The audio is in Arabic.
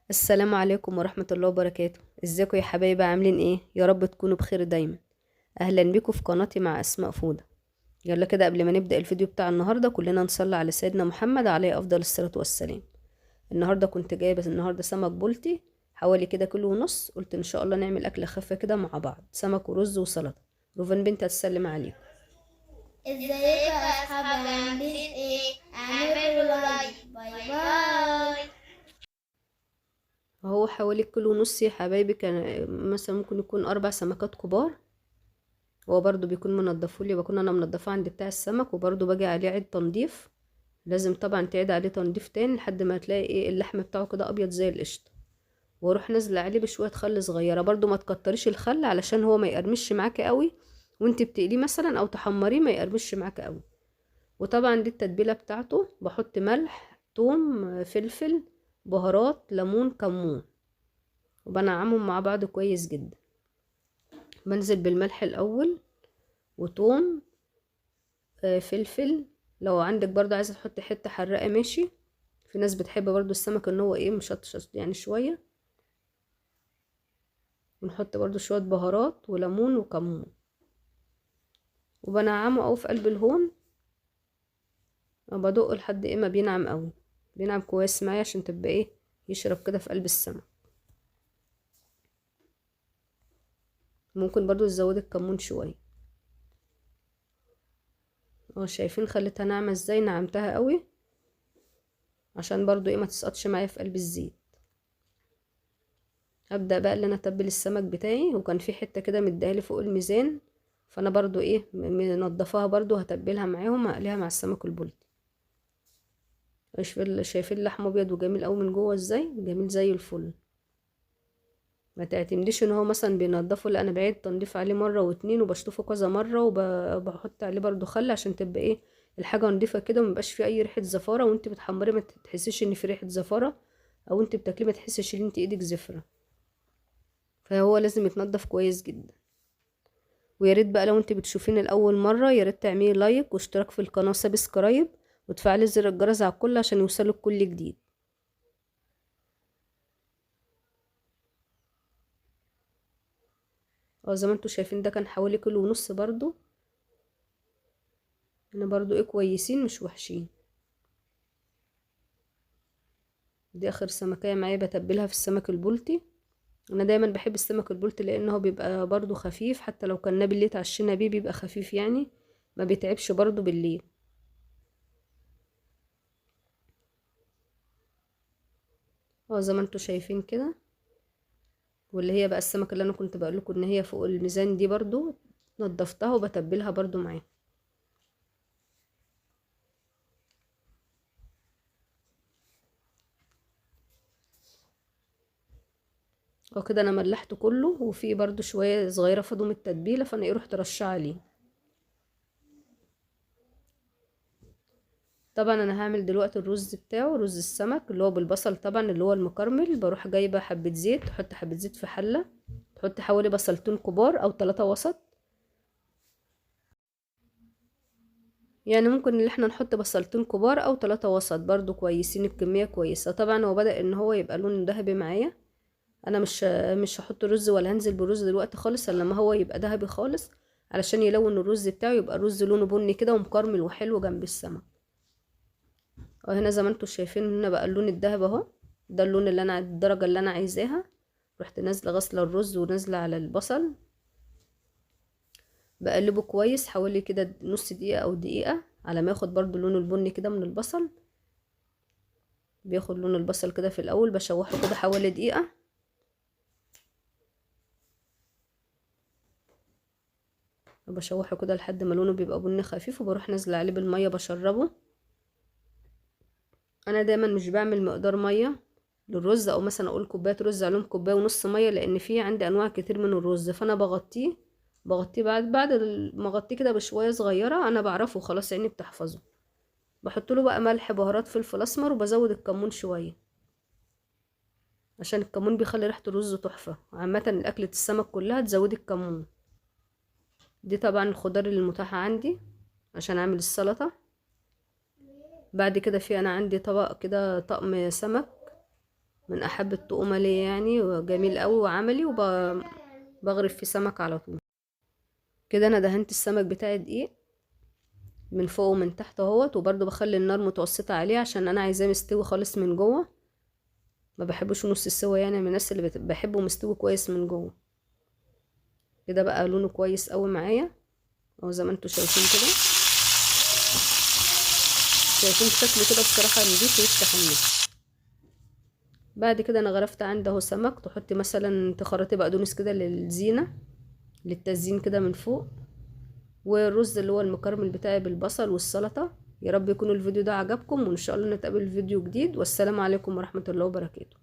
السلام عليكم ورحمة الله وبركاته. ازيكم يا حبايبي؟ عاملين ايه؟ يا رب تكونوا بخير دايما. اهلا بيكم في قناتي مع اسماء فودة. يلا كده قبل ما نبدأ الفيديو بتاع النهاردة كلنا نصلي على سيدنا محمد عليه افضل الصلاة والسلام. النهاردة كنت جايبة سمك بولتي حوالي كده كيلو ونص، قلت ان شاء الله نعمل اكلة خفيفة كده مع بعض، سمك ورز وسلطة. روفان بنتي هتسلم عليكم. ازيكم يا اصحابي؟ عاملين ايه؟ اعملوا لايك. باي باي. هو حوالي كيلو ونص يا حبايبي، كان مثلا ممكن يكون 4 سمكات كبار. هو برضو بيكون منضفولي، بكون انا منضفاه عند بتاع السمك، وبرضو باجي عليه عيد تنظيف. لازم طبعا تعيد عليه تنظيف تاني لحد ما تلاقي ايه اللحم بتاعه كده ابيض زي القشطه. واروح نازله عليه بشويه خل صغيره، برضو ما تكتريش الخل علشان هو ما يقرمش معاكي قوي، وانت بتقليه مثلا او تحمريه ما يقرمش معاكي قوي. وطبعا دي التتبيله بتاعته، بحط ملح، توم، فلفل، بهارات، ليمون، كمون، وبنعمهم مع بعض كويس جدا. بنزل بالملح الاول، وتوم، فلفل. لو عندك برضو عايزه تحطي حته حراقه ماشي، في ناس بتحب برضو السمك ان هو ايه مشطشط يعني شويه. ونحط برضو شويه بهارات وليمون وكمون، وبنعمه او في قلب الهون. بدق لحد ايه ما بينعم قوي، بينعم كويس معايا عشان تبقى ايه يشرب كده في قلب السمك. ممكن برضو تزودي الكمون شويه. اه شايفين خليتها ناعمه ازاي؟ نعمتها قوي عشان برضو ايه ما تسقطش معايا في قلب الزيت. هبدأ بقى اللي انا اتبل السمك بتاعي، وكان في حتة كده مديهالي فوق الميزان، فانا برضو ايه منضفاها برضو، هتبلها معاهم، هقليها مع السمك البلطي. شايفين اللحم ابيض وجميل قوي من جوه ازاي؟ جميل زي الفل. ما تعتمديش ان هو مثلا بينضفه، لا انا بعيد تنظيف عليه مره واتنين، وبشطفه كذا مره، وبحط عليه برضو خل عشان تبقى ايه الحاجه نضيفه كده، ومبقاش فيه اي ريحه زفاره، وانت بتحمري ما تحسيش ان في ريحه زفاره، او انت بتاكليه ما تحسيش ان انت ايدك زفره. فهو لازم يتنضف كويس جدا. ويا ريت بقى لو انت بتشوفيني لاول مره، يا ريت تعملي لايك واشتراك في القناه سبسكرايب، وتفعلي زر الجرس على الكل عشان يوصلك كل جديد. اه زي ما انتوا شايفين ده كان حوالي كيلو ونص برضو. انا برضو ايه كويسين مش وحشين. دي اخر سمكية معايا بتبلها في السمك البلطي. انا دايما بحب السمك البلطي لانه بيبقى برضو خفيف، حتى لو كنا بالليل اتعشينا بيه بيبقى خفيف يعني، ما بيتعبش برضو بالليل. اه زي ما انتوا شايفين كده. واللي هي بقى السمكة اللي انا كنت بقول لكم ان هي فوق الميزان دي برضو نضفتها وبتبلها برضو معاها. وكده انا ملحته كله، وفي برضو شوية صغيرة فضوا من التتبيلة، فانا ايه رحت رشاه عليه. طبعا انا هعمل دلوقتي الرز بتاعه، رز السمك اللي هو بالبصل طبعا، اللي هو المكرمل. بروح جايبة حبة زيت، تحط حبة زيت في حلة، تحط حوالي بصلتين كبار او 3 وسط. يعني ممكن ان احنا نحط بصلتين كبار او 3 وسط برضو كويسين، الكمية كويسة. طبعا هو بدأ ان هو يبقى لونه ذهبي معايا. انا مش هحط رز ولا هنزل بالرز دلوقتي خالص الا لما هو يبقى ذهبي خالص، علشان يلون الرز بتاعه، يبقى الرز لونه بني كده ومكرمل وحلو جنب السمك. وهنا زي ما انتوا شايفين هنا بقى اللون الذهبي اهو، ده اللون اللي انا الدرجة اللي انا عايزاها. رحت نازله غسله الرز ونازله على البصل، بقلبه كويس حوالي كده نص دقيقة او دقيقة، على ما ياخد برضو لون البني كده من البصل. بياخد لون البصل كده في الاول، بشوحه كده حوالي دقيقة. بشوحه كده لحد ما لونه بيبقى بني خفيف، وبروح نازله عليه بالميه بشربه. انا دايما مش بعمل مقدار ميه للرز، او مثلا اقول كوبايه رز عليهم كوبايه ونص ميه، لان في عندي انواع كتير من الرز، فانا بغطيه بعد ما اغطيه كده بشويه صغيره، انا بعرفه خلاص عيني بتحفظه. بحط له بقى ملح، بهارات، فلفل اسمر، وبزود الكمون شويه، عشان الكمون بيخلي ريحه الرز تحفه. عامه الاكله السمك كلها تزودي الكمون. دي طبعا الخضار اللي المتاحه عندي عشان اعمل السلطه. بعد كده في انا عندي طبق كده طقم سمك، من احب الطقومة ليا يعني، وجميل قوي وعملي، وبغرف فيه سمك على طول. كده انا دهنت السمك بتاعي دقيق من فوق ومن تحت اهوت، وبرده بخلي النار متوسطة عليه عشان انا عايزاه مستوي خالص من جوه، ما بحبش نص السوا يعني، من الناس اللي بحبه مستوي كويس من جوه. كده بقى لونه كويس قوي معايا اهو زي ما انتوا شايفين كده، شايفين شكله كده بصراحة نضيف ويفتح النفس. بعد كده انا غرفت عندي اهو سمك، تحطي مثلا تخرطي بقدونس كده للزينة للتزيين كده من فوق، والرز اللي هو المكرمل بتاعي بالبصل والسلطة. يا رب يكون الفيديو ده عجبكم، وان شاء الله نتقابل في فيديو جديد، والسلام عليكم ورحمة الله وبركاته.